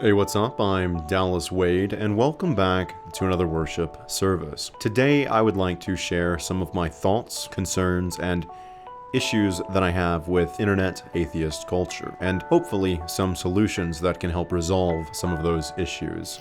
Hey, what's up? I'm Dallas Wade, and welcome back to another worship service. Today, I would like to share some of my thoughts, concerns, and issues that I have with internet atheist culture, and hopefully some solutions that can help resolve some of those issues.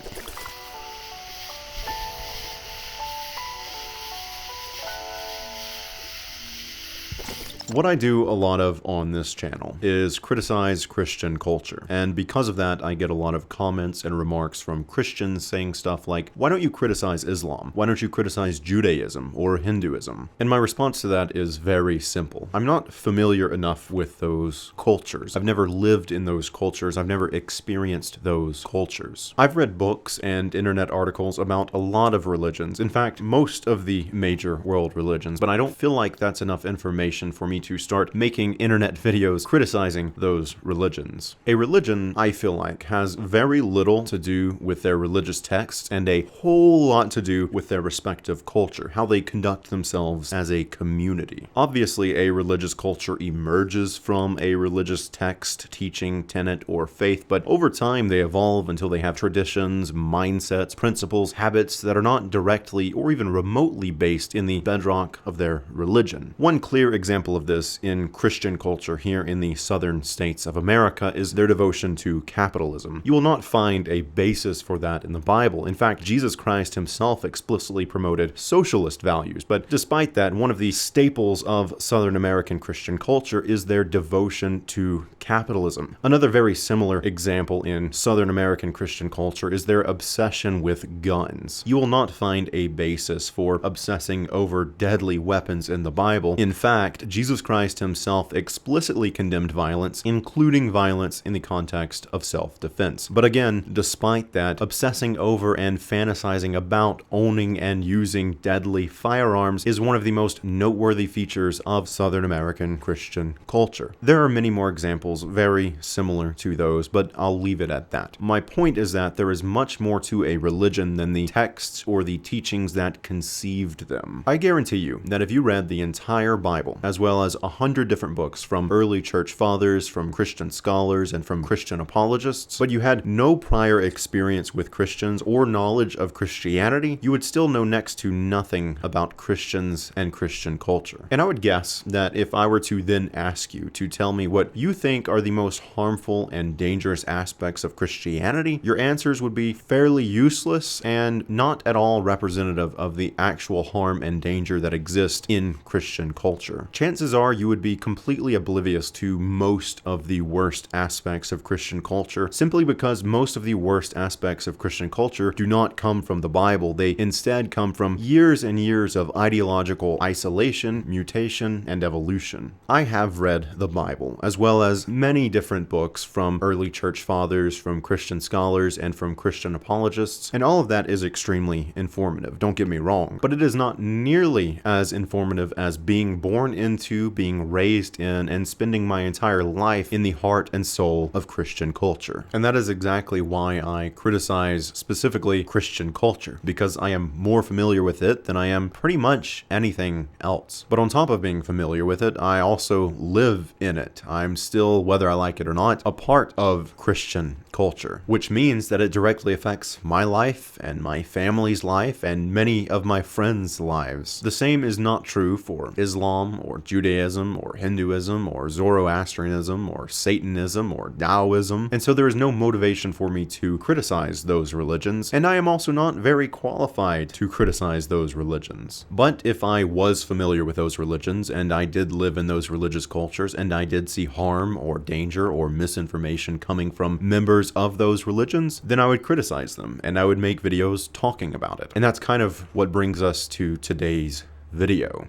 What I do a lot of on this channel is criticize Christian culture, and because of that I get a lot of comments and remarks from Christians saying stuff like, why don't you criticize Islam? Why don't you criticize Judaism or Hinduism? And my response to that is very simple. I'm not familiar enough with those cultures. I've never lived in those cultures. I've never experienced those cultures. I've read books and internet articles about a lot of religions, in fact most of the major world religions, but I don't feel like that's enough information for me to start making internet videos criticizing those religions. A religion, I feel like, has very little to do with their religious texts and a whole lot to do with their respective culture, how they conduct themselves as a community. Obviously, a religious culture emerges from a religious text, teaching, tenet, or faith, but over time they evolve until they have traditions, mindsets, principles, habits that are not directly or even remotely based in the bedrock of their religion. One clear example of this in Christian culture here in the southern states of America is their devotion to capitalism. You will not find a basis for that in the Bible. In fact, Jesus Christ himself explicitly promoted socialist values, but despite that, one of the staples of Southern American Christian culture is their devotion to capitalism. Another very similar example in Southern American Christian culture is their obsession with guns. You will not find a basis for obsessing over deadly weapons in the Bible. In fact, Jesus Christ himself explicitly condemned violence, including violence in the context of self-defense. But again, despite that, obsessing over and fantasizing about owning and using deadly firearms is one of the most noteworthy features of Southern American Christian culture. There are many more examples very similar to those, but I'll leave it at that. My point is that there is much more to a religion than the texts or the teachings that conceived them. I guarantee you that if you read the entire Bible, as well as 100 different books from early church fathers, from Christian scholars, and from Christian apologists, but you had no prior experience with Christians or knowledge of Christianity, you would still know next to nothing about Christians and Christian culture. And I would guess that if I were to then ask you to tell me what you think are the most harmful and dangerous aspects of Christianity, your answers would be fairly useless and not at all representative of the actual harm and danger that exist in Christian culture. Chances are you would be completely oblivious to most of the worst aspects of Christian culture simply because most of the worst aspects of Christian culture do not come from the Bible. They instead come from years and years of ideological isolation, mutation, and evolution. I have read the Bible, as well as many different books from early church fathers, from Christian scholars, and from Christian apologists, and all of that is extremely informative, don't get me wrong, but it is not nearly as informative as being born into, being raised in, and spending my entire life in the heart and soul of Christian culture. And that is exactly why I criticize specifically Christian culture, because I am more familiar with it than I am pretty much anything else. But on top of being familiar with it, I also live in it. I'm still, whether I like it or not, a part of Christian culture, which means that it directly affects my life and my family's life and many of my friends' lives. The same is not true for Islam or Judaism or Hinduism or Zoroastrianism or Satanism or Taoism, and so there is no motivation for me to criticize those religions, and I am also not very qualified to criticize those religions. But if I was familiar with those religions, and I did live in those religious cultures, and I did see harm or danger or misinformation coming from members of those religions, then I would criticize them, and I would make videos talking about it. And that's kind of what brings us to today's video.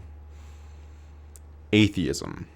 Atheism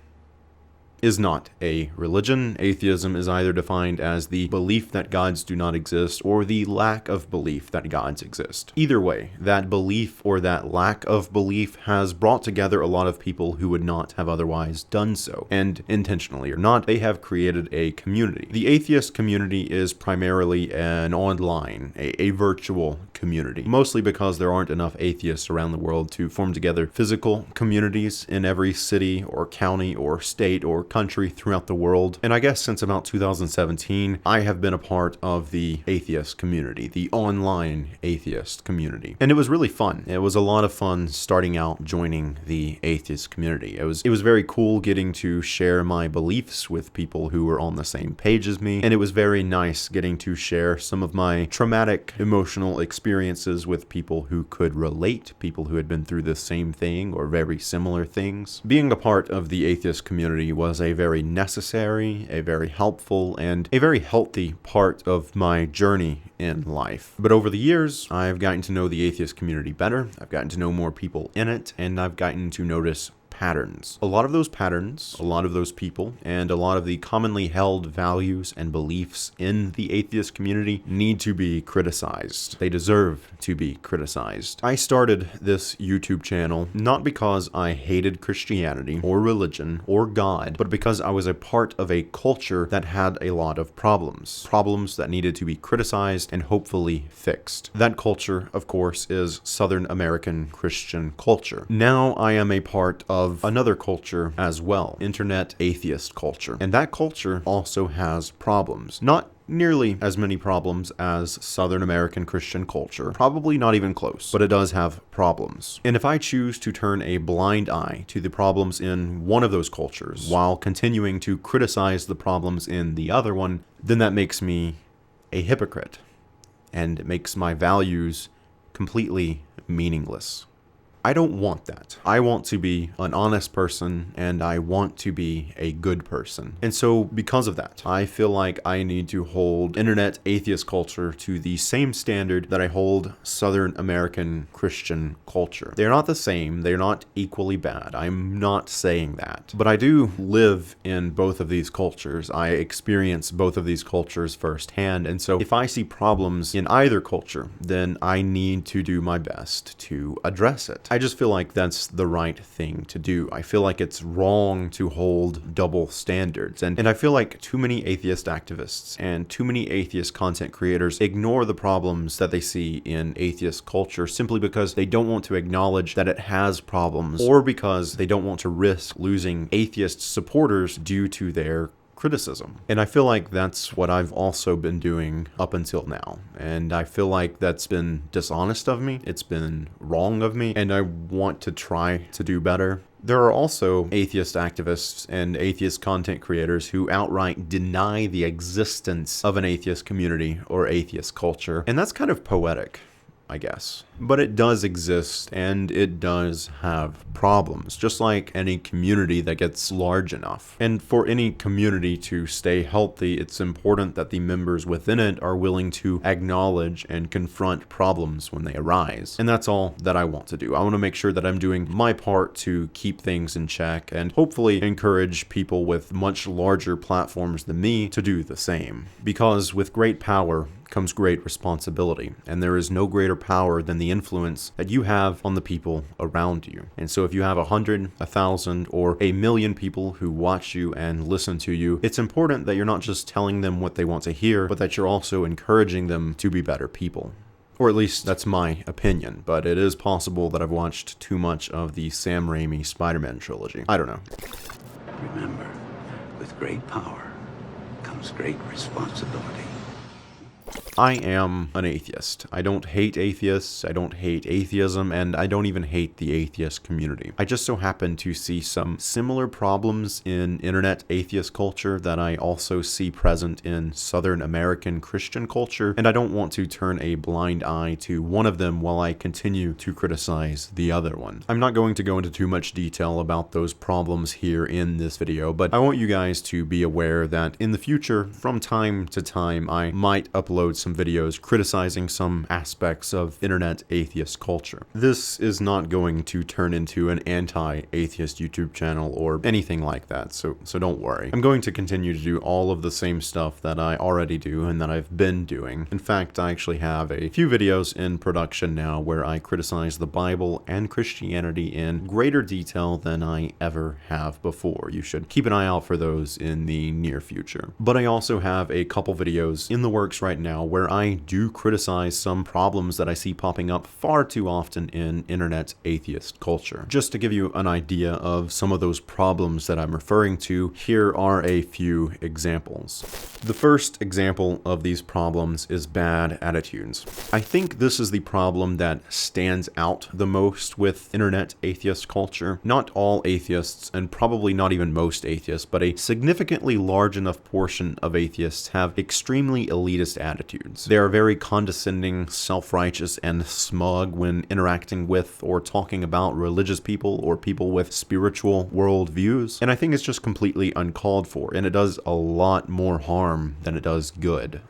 is not a religion. Atheism is either defined as the belief that gods do not exist or the lack of belief that gods exist. Either way, that belief or that lack of belief has brought together a lot of people who would not have otherwise done so. And intentionally or not, they have created a community. The atheist community is primarily an online, a virtual community, mostly because there aren't enough atheists around the world to form together physical communities in every city or county or state or country, throughout the world. And I guess since about 2017, I have been a part of the atheist community, the online atheist community. And it was really fun. It was a lot of fun starting out joining the atheist community. It was very cool getting to share my beliefs with people who were on the same page as me. And it was very nice getting to share some of my traumatic emotional experiences with people who could relate, people who had been through the same thing or very similar things. Being a part of the atheist community was a very necessary, a very helpful, and a very healthy part of my journey in life. But over the years, I've gotten to know the atheist community better. I've gotten to know more people in it, and I've gotten to notice patterns. A lot of those patterns, a lot of those people, and a lot of the commonly held values and beliefs in the atheist community need to be criticized. They deserve to be criticized. I started this YouTube channel not because I hated Christianity or religion or God, but because I was a part of a culture that had a lot of problems. Problems that needed to be criticized and hopefully fixed. That culture, of course, is Southern American Christian culture. Now I am a part of another culture as well, internet atheist culture. And that culture also has problems. Not nearly as many problems as Southern American Christian culture. Probably not even close, but it does have problems. And if I choose to turn a blind eye to the problems in one of those cultures while continuing to criticize the problems in the other one, then that makes me a hypocrite. And it makes my values completely meaningless. I don't want that. I want to be an honest person, and I want to be a good person. And so because of that, I feel like I need to hold internet atheist culture to the same standard that I hold Southern American Christian culture. They're not the same. They're not equally bad. I'm not saying that. But I do live in both of these cultures. I experience both of these cultures firsthand. And so if I see problems in either culture, then I need to do my best to address it. I just feel like that's the right thing to do. I feel like it's wrong to hold double standards. And I feel like too many atheist activists and too many atheist content creators ignore the problems that they see in atheist culture simply because they don't want to acknowledge that it has problems, or because they don't want to risk losing atheist supporters due to their criticism. And I feel like that's what I've also been doing up until now. And I feel like that's been dishonest of me. It's been wrong of me. And I want to try to do better. There are also atheist activists and atheist content creators who outright deny the existence of an atheist community or atheist culture. And that's kind of poetic, I guess. But it does exist, and it does have problems, just like any community that gets large enough. And for any community to stay healthy, it's important that the members within it are willing to acknowledge and confront problems when they arise. And that's all that I want to do. I want to make sure that I'm doing my part to keep things in check, and hopefully encourage people with much larger platforms than me to do the same. Because with great power comes great responsibility, and there is no greater power than the influence that you have on the people around you. And so if you have 100, 1,000, or 1,000,000 people who watch you and listen to you, it's important that you're not just telling them what they want to hear, but that you're also encouraging them to be better people. Or at least that's my opinion, but it is possible that I've watched too much of the Sam Raimi Spider-Man trilogy. I don't know. Remember, with great power comes great responsibility. I am an atheist. I don't hate atheists, I don't hate atheism, and I don't even hate the atheist community. I just so happen to see some similar problems in internet atheist culture that I also see present in Southern American Christian culture, and I don't want to turn a blind eye to one of them while I continue to criticize the other one. I'm not going to go into too much detail about those problems here in this video, but I want you guys to be aware that in the future, from time to time, I might upload some videos criticizing some aspects of internet atheist culture. This is not going to turn into an anti-atheist YouTube channel or anything like that, so don't worry. I'm going to continue to do all of the same stuff that I already do and that I've been doing. In fact, I actually have a few videos in production now where I criticize the Bible and Christianity in greater detail than I ever have before. You should keep an eye out for those in the near future. But I also have a couple videos in the works right now where I do criticize some problems that I see popping up far too often in internet atheist culture. Just to give you an idea of some of those problems that I'm referring to, here are a few examples. The first example of these problems is bad attitudes. I think this is the problem that stands out the most with internet atheist culture. Not all atheists, and probably not even most atheists, but a significantly large enough portion of atheists have extremely elitist attitudes. They are very condescending, self-righteous, and smug when interacting with or talking about religious people or people with spiritual worldviews, and I think it's just completely uncalled for, and it does a lot more harm than it does good.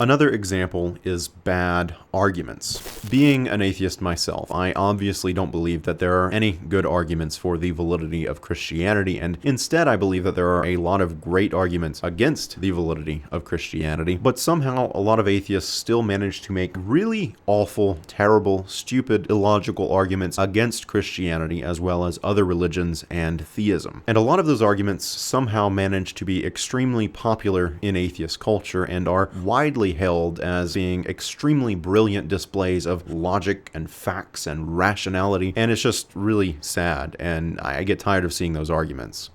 Another example is bad arguments. Being an atheist myself, I obviously don't believe that there are any good arguments for the validity of Christianity, and instead I believe that there are a lot of great arguments against the validity of Christianity, but somehow a lot of atheists still manage to make really awful, terrible, stupid, illogical arguments against Christianity as well as other religions and theism. And a lot of those arguments somehow manage to be extremely popular in atheist culture and are widely held as being extremely brilliant displays of logic and facts and rationality, and it's just really sad, and I get tired of seeing those arguments.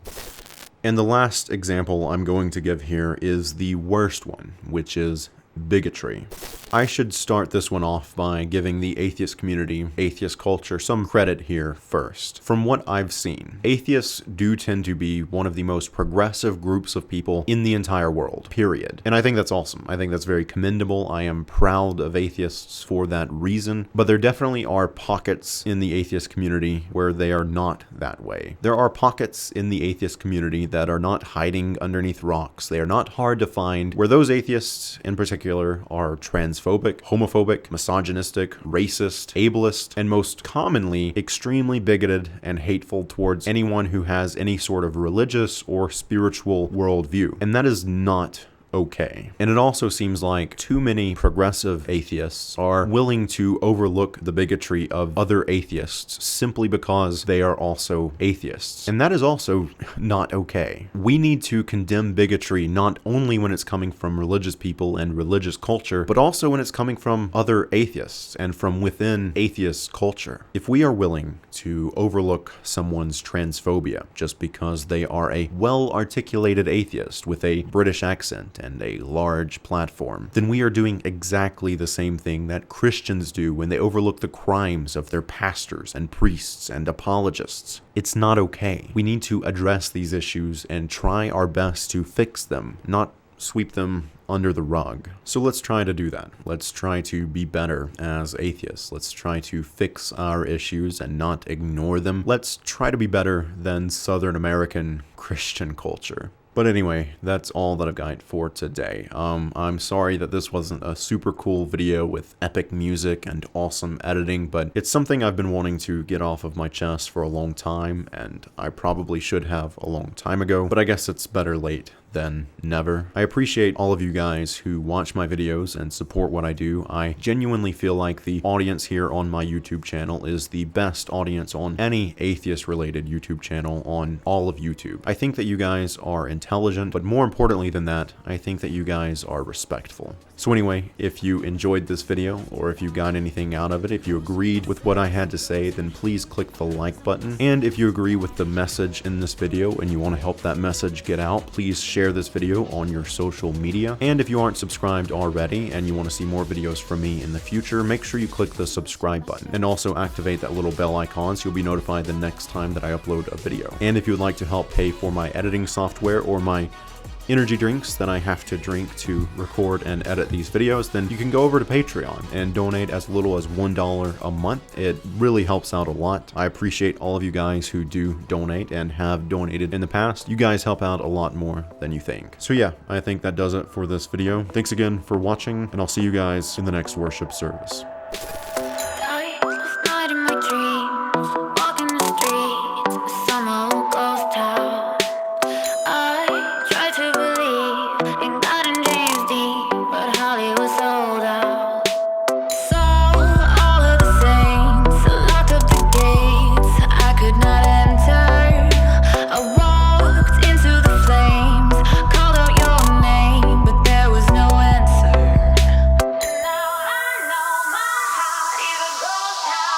And the last example I'm going to give here is the worst one, which is bigotry. I should start this one off by giving the atheist community, atheist culture, some credit here first. From what I've seen, atheists do tend to be one of the most progressive groups of people in the entire world, period. And I think that's awesome. I think that's very commendable. I am proud of atheists for that reason, but there definitely are pockets in the atheist community where they are not that way. There are pockets in the atheist community that are not hiding underneath rocks. They are not hard to find, where those atheists in particular are transphobic, homophobic, misogynistic, racist, ableist, and most commonly extremely bigoted and hateful towards anyone who has any sort of religious or spiritual worldview. And that is not okay. And it also seems like too many progressive atheists are willing to overlook the bigotry of other atheists simply because they are also atheists. And that is also not okay. We need to condemn bigotry not only when it's coming from religious people and religious culture, but also when it's coming from other atheists and from within atheist culture. If we are willing to overlook someone's transphobia just because they are a well-articulated atheist with a British accent and a large platform, then we are doing exactly the same thing that Christians do when they overlook the crimes of their pastors and priests and apologists. It's not okay. We need to address these issues and try our best to fix them, not sweep them under the rug. So let's try to do that. Let's try to be better as atheists. Let's try to fix our issues and not ignore them. Let's try to be better than Southern American Christian culture. But anyway, that's all that I've got for today. I'm sorry that this wasn't a super cool video with epic music and awesome editing, but it's something I've been wanting to get off of my chest for a long time, and I probably should have a long time ago, but I guess it's better late than never. I appreciate all of you guys who watch my videos and support what I do. I genuinely feel like the audience here on my YouTube channel is the best audience on any atheist-related YouTube channel on all of YouTube. I think that you guys are intelligent, but more importantly than that, I think that you guys are respectful. So anyway, if you enjoyed this video, or if you got anything out of it, if you agreed with what I had to say, then please click the like button. And if you agree with the message in this video and you want to help that message get out, please share this video on your social media. And if you aren't subscribed already and you want to see more videos from me in the future, make sure you click the subscribe button and also activate that little bell icon so you'll be notified the next time that I upload a video. And if you would like to help pay for my editing software or my energy drinks that I have to drink to record and edit these videos, then you can go over to Patreon and donate as little as $1 a month. It really helps out a lot. I appreciate all of you guys who do donate and have donated in the past. You guys help out a lot more than you think. So yeah, I think that does it for this video. Thanks again for watching, and I'll see you guys in the next worship service.